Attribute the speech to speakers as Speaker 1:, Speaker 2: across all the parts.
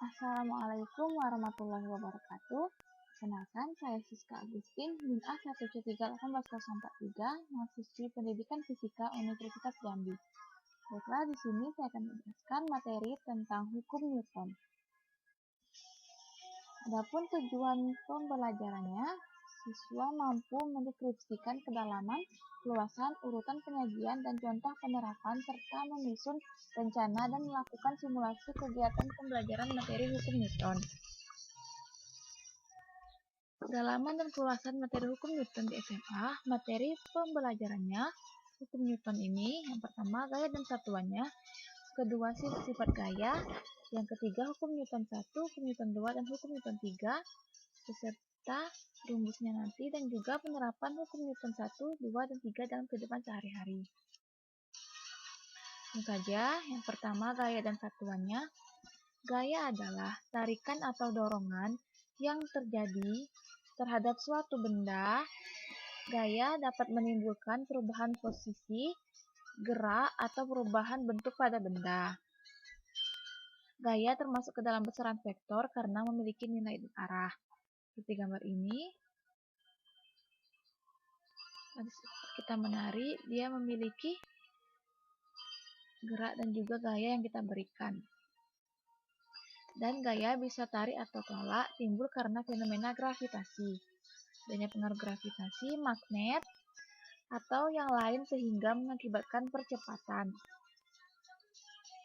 Speaker 1: Assalamualaikum warahmatullahi wabarakatuh. Kenalkan, saya Siska Agustin, NIM A1C31843, mahasiswi Pendidikan Fisika Universitas Jambi. Baiklah, di sini saya akan menjelaskan materi tentang hukum Newton. Adapun tujuan pembelajarannya, siswa mampu mendeskripsikan kedalaman, keluasan, urutan penyajian, dan contoh penerapan, serta menyusun rencana dan melakukan simulasi kegiatan pembelajaran materi hukum Newton. Kedalaman dan keluasan materi hukum Newton di SMA, materi pembelajarannya hukum Newton ini, yang pertama gaya dan satuannya, kedua sifat gaya, yang ketiga hukum Newton 1, hukum Newton 2, dan hukum Newton 3, beserta rumusnya nanti, dan juga penerapan hukum Newton 1, 2, dan 3 dalam kehidupan sehari-hari. Langsung saja, yang pertama gaya dan satuannya. Gaya adalah tarikan atau dorongan yang terjadi terhadap suatu benda. Gaya dapat menimbulkan perubahan posisi, gerak, atau perubahan bentuk pada benda. Gaya termasuk ke dalam besaran vektor karena memiliki nilai dan arah. Seperti gambar ini. Kita menari, dia memiliki gerak dan juga gaya yang kita berikan. Dan gaya bisa tarik atau tolak timbul karena fenomena gravitasi. Adanya pengaruh gravitasi, magnet, atau yang lain sehingga mengakibatkan percepatan.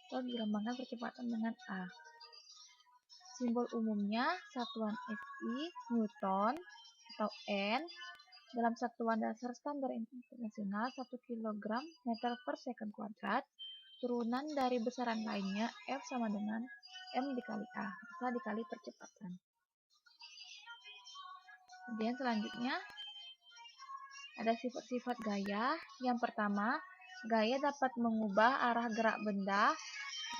Speaker 1: Atau dilambangkan percepatan dengan A. Simbol umumnya satuan SI, Newton, atau N, dalam satuan dasar standar internasional 1 kg meter per second kuadrat, turunan dari besaran lainnya F sama dengan M dikali A, massa dikali percepatan. Kemudian selanjutnya, ada sifat-sifat gaya. Yang pertama, gaya dapat mengubah arah gerak benda,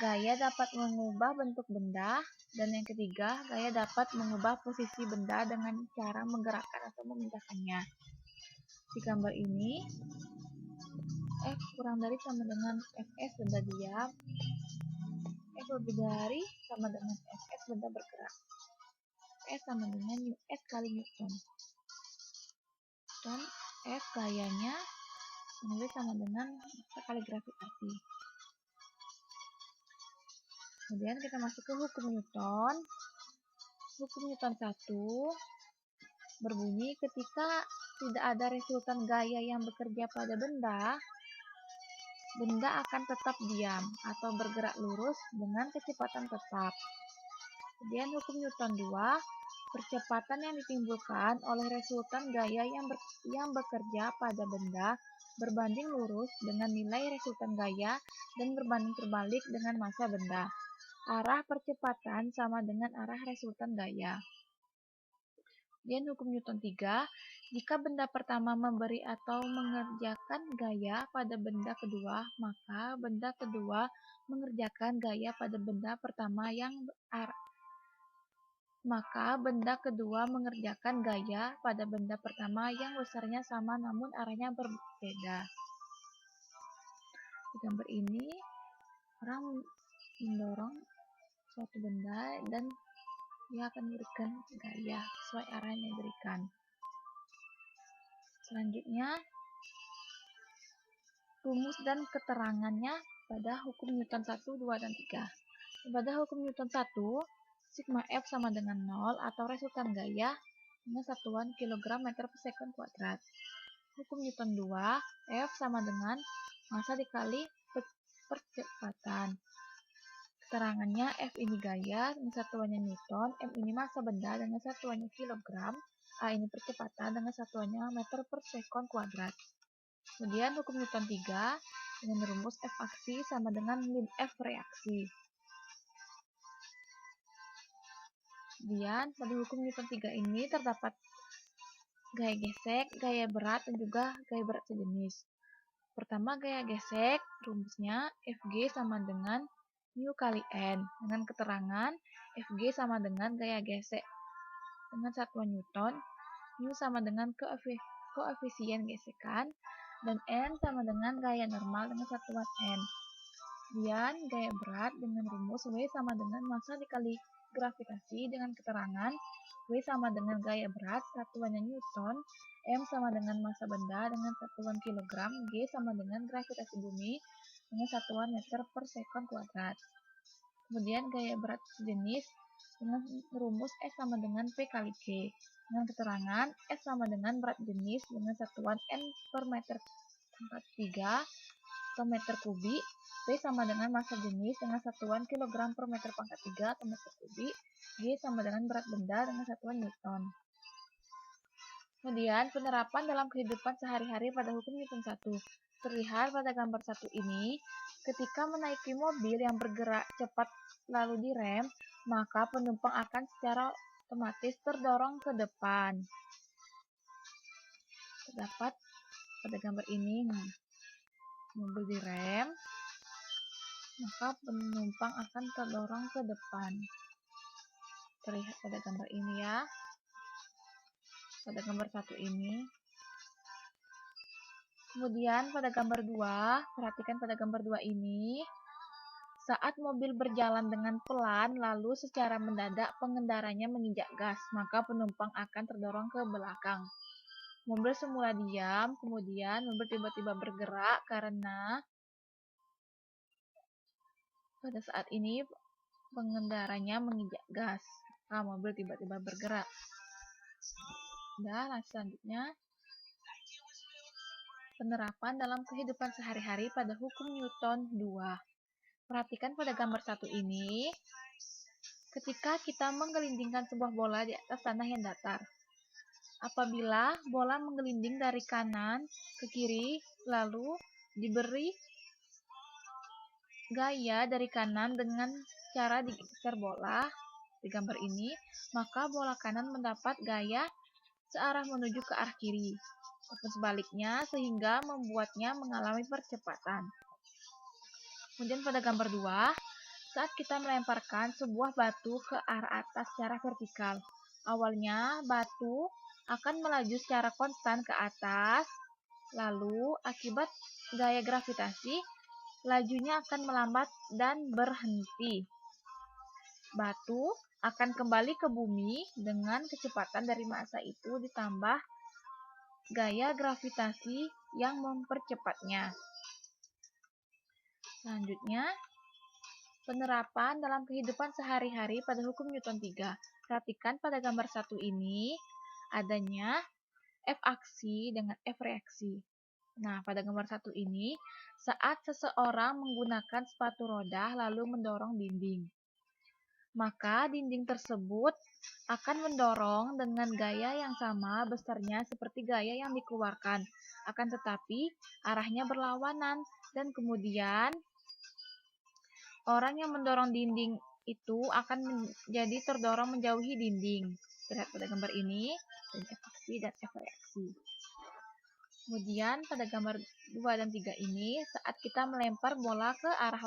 Speaker 1: gaya dapat mengubah bentuk benda, dan yang ketiga, gaya dapat mengubah posisi benda dengan cara menggerakkan atau memindahkannya. Di gambar ini, F kurang dari sama dengan Fs benda diam, F lebih dari sama dengan Fs benda bergerak. S sama dengan S kali Newton. Dan F gayanya lebih sama dengan massa kali gravitasi. Kemudian kita masuk ke hukum Newton. Hukum Newton 1 berbunyi ketika tidak ada resultan gaya yang bekerja pada benda, benda akan tetap diam atau bergerak lurus dengan kecepatan tetap. Kemudian hukum Newton 2, percepatan yang ditimbulkan oleh resultan gaya yang bekerja pada benda berbanding lurus dengan nilai resultan gaya dan berbanding terbalik dengan massa benda. Arah percepatan sama dengan arah resultan gaya. Kemudian hukum Newton 3, jika benda pertama memberi atau mengerjakan gaya pada benda kedua, maka benda kedua mengerjakan gaya pada benda pertama yang besarnya sama namun arahnya berbeda. Di gambar ini, orang mendorong suatu benda dan dia akan memberikan gaya sesuai arah yang diberikan. Selanjutnya, rumus dan keterangannya pada hukum Newton 1, 2, dan 3. Pada hukum Newton 1, sigma F sama dengan 0 atau resultan gaya dengan satuan kilogram meter per second kuadrat. Hukum Newton 2, F sama dengan massa dikali percepatan. Keterangannya F ini gaya dengan satuannya Newton, M ini massa benda dengan satuannya kilogram, A ini percepatan dengan satuannya meter per second kuadrat. Kemudian hukum Newton 3 dengan rumus F aksi sama dengan min F reaksi. Kemudian pada hukum Newton 3 ini terdapat gaya gesek, gaya berat, dan juga gaya berat sejenis. Pertama, gaya gesek, rumusnya Fg sama dengan mu kali N, dengan keterangan Fg sama dengan gaya gesek dengan satuan Newton, mu sama dengan koefisien gesekan, dan N sama dengan gaya normal dengan satuan N. Kemudian gaya berat dengan rumus W sama dengan massa dikali gravitasi dengan keterangan W sama dengan gaya berat, satuannya Newton, M sama dengan massa benda dengan satuan kilogram, G sama dengan gravitasi bumi dengan satuan meter per sekon kuadrat. Kemudian gaya berat sejenis dengan rumus S sama dengan P kali G. Dengan keterangan S sama dengan berat jenis dengan satuan N per meter pangkat 3 atau meter kubik. P sama dengan massa jenis dengan satuan kilogram per meter pangkat 3 atau meter kubik. G sama dengan berat benda dengan satuan Newton. Kemudian penerapan dalam kehidupan sehari-hari pada hukum Newton 1. Terlihat pada gambar 1 ini, ketika menaiki mobil yang bergerak cepat lalu direm, maka penumpang akan secara otomatis terdorong ke depan. Terdapat pada gambar ini, mobil direm, maka penumpang akan terdorong ke depan. Terlihat pada gambar ini ya. Pada gambar 1 ini. Kemudian pada gambar 2, perhatikan pada gambar 2 ini, saat mobil berjalan dengan pelan lalu secara mendadak pengendaranya menginjak gas, maka penumpang akan terdorong ke belakang. Mobil semula diam, kemudian mobil tiba-tiba bergerak karena pada saat ini pengendaranya menginjak gas, maka mobil tiba-tiba bergerak. Dan selanjutnya, penerapan dalam kehidupan sehari-hari pada hukum Newton 2. Perhatikan pada gambar 1 ini, ketika kita menggelindingkan sebuah bola di atas tanah yang datar. Apabila bola menggelinding dari kanan ke kiri, lalu diberi gaya dari kanan dengan cara digeser bola di gambar ini, maka bola kanan mendapat gaya searah menuju ke arah kiri, ataupun sebaliknya, sehingga membuatnya mengalami percepatan. Kemudian pada gambar 2, saat kita melemparkan sebuah batu ke arah atas secara vertikal, awalnya batu akan melaju secara konstan ke atas, lalu akibat gaya gravitasi, lajunya akan melambat dan berhenti. Batu akan kembali ke bumi dengan kecepatan dari massa itu ditambah gaya gravitasi yang mempercepatnya. Selanjutnya, penerapan dalam kehidupan sehari-hari pada hukum Newton 3. Perhatikan pada gambar 1 ini, adanya F aksi dengan F reaksi. Nah, pada gambar 1 ini, saat seseorang menggunakan sepatu roda lalu mendorong dinding, maka dinding tersebut akan mendorong dengan gaya yang sama besarnya seperti gaya yang dikeluarkan, akan tetapi arahnya berlawanan, dan kemudian orang yang mendorong dinding itu akan menjadi terdorong menjauhi dinding. Terlihat pada gambar ini, F aksi dan F reaksi. Kemudian pada gambar 2 dan 3 ini, saat kita melempar bola ke arah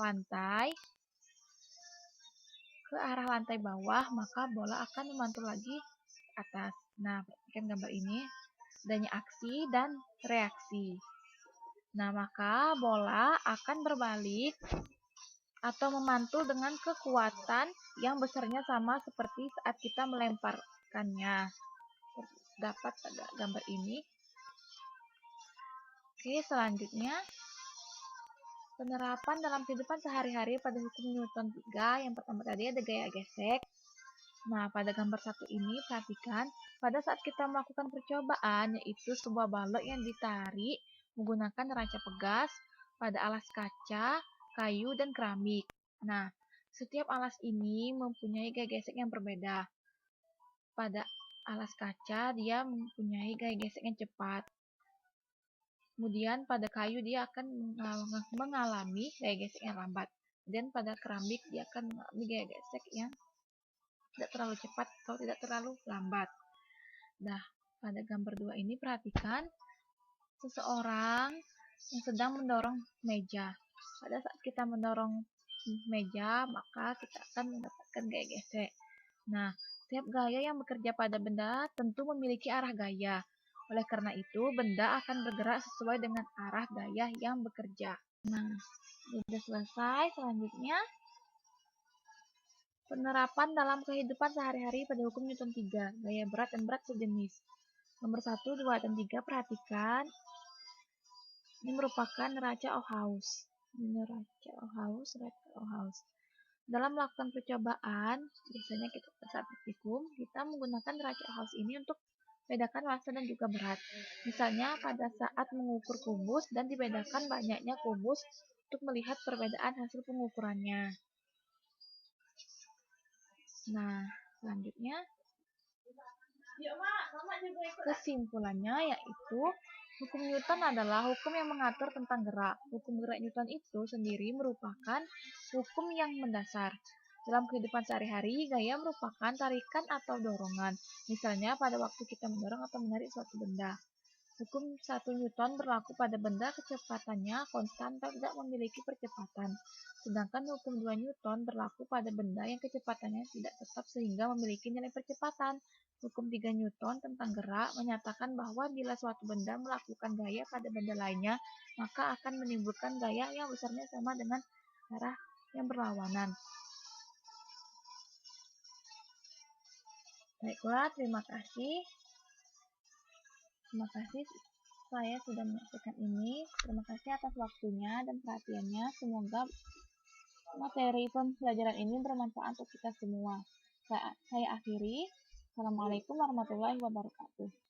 Speaker 1: lantai bawah, maka bola akan memantul lagi ke atas. Nah, perhatikan gambar ini, adanya aksi dan reaksi. Nah, maka bola akan berbalik atau memantul dengan kekuatan yang besarnya sama seperti saat kita melemparkannya. Dapat pada gambar ini. Oke, selanjutnya penerapan dalam kehidupan sehari-hari pada hukum Newton 3. Yang pertama tadi ada gaya gesek. Nah, pada gambar 1 ini perhatikan pada saat kita melakukan percobaan, yaitu sebuah balok yang ditarik menggunakan neraca pegas pada alas kaca, kayu, dan keramik. Nah, setiap alas ini mempunyai gaya gesek yang berbeda. Pada alas kaca, dia mempunyai gaya gesek yang cepat. Kemudian pada kayu dia akan mengalami gaya gesek yang lambat. Dan pada keramik dia akan mengalami gaya gesek yang tidak terlalu cepat atau tidak terlalu lambat. Nah, pada gambar 2 ini perhatikan seseorang yang sedang mendorong meja. Pada saat kita mendorong meja, maka kita akan mendapatkan gaya gesek. Nah, setiap gaya yang bekerja pada benda tentu memiliki arah gaya. Oleh karena itu, benda akan bergerak sesuai dengan arah gaya yang bekerja. Nah, sudah selesai. Selanjutnya, Penerapan dalam kehidupan sehari-hari pada hukum Newton 3, gaya berat dan berat sejenis. Nomor 1, 2, dan 3, perhatikan. Ini merupakan neraca Ohaus. Dalam melakukan percobaan, biasanya kita saat praktikum, kita menggunakan neraca Ohaus ini untuk bedakan massa dan juga berat. Misalnya pada saat mengukur kubus dan dibedakan banyaknya kubus untuk melihat perbedaan hasil pengukurannya. Nah, selanjutnya kesimpulannya yaitu hukum Newton adalah hukum yang mengatur tentang gerak. Hukum gerak Newton itu sendiri merupakan hukum yang mendasar. Dalam kehidupan sehari-hari, gaya merupakan tarikan atau dorongan. Misalnya pada waktu kita mendorong atau menarik suatu benda. Hukum 1 Newton berlaku pada benda kecepatannya konstan atau tidak memiliki percepatan. Sedangkan hukum 2 Newton berlaku pada benda yang kecepatannya tidak tetap sehingga memiliki nilai percepatan. Hukum 3 Newton tentang gerak menyatakan bahwa bila suatu benda melakukan gaya pada benda lainnya, maka akan menimbulkan gaya yang besarnya sama dengan arah yang berlawanan. Baiklah, terima kasih. Terima kasih saya sudah menyaksikan ini. Terima kasih atas waktunya dan perhatiannya. Semoga materi pembelajaran ini bermanfaat untuk kita semua. Saya akhiri. Assalamualaikum warahmatullahi wabarakatuh.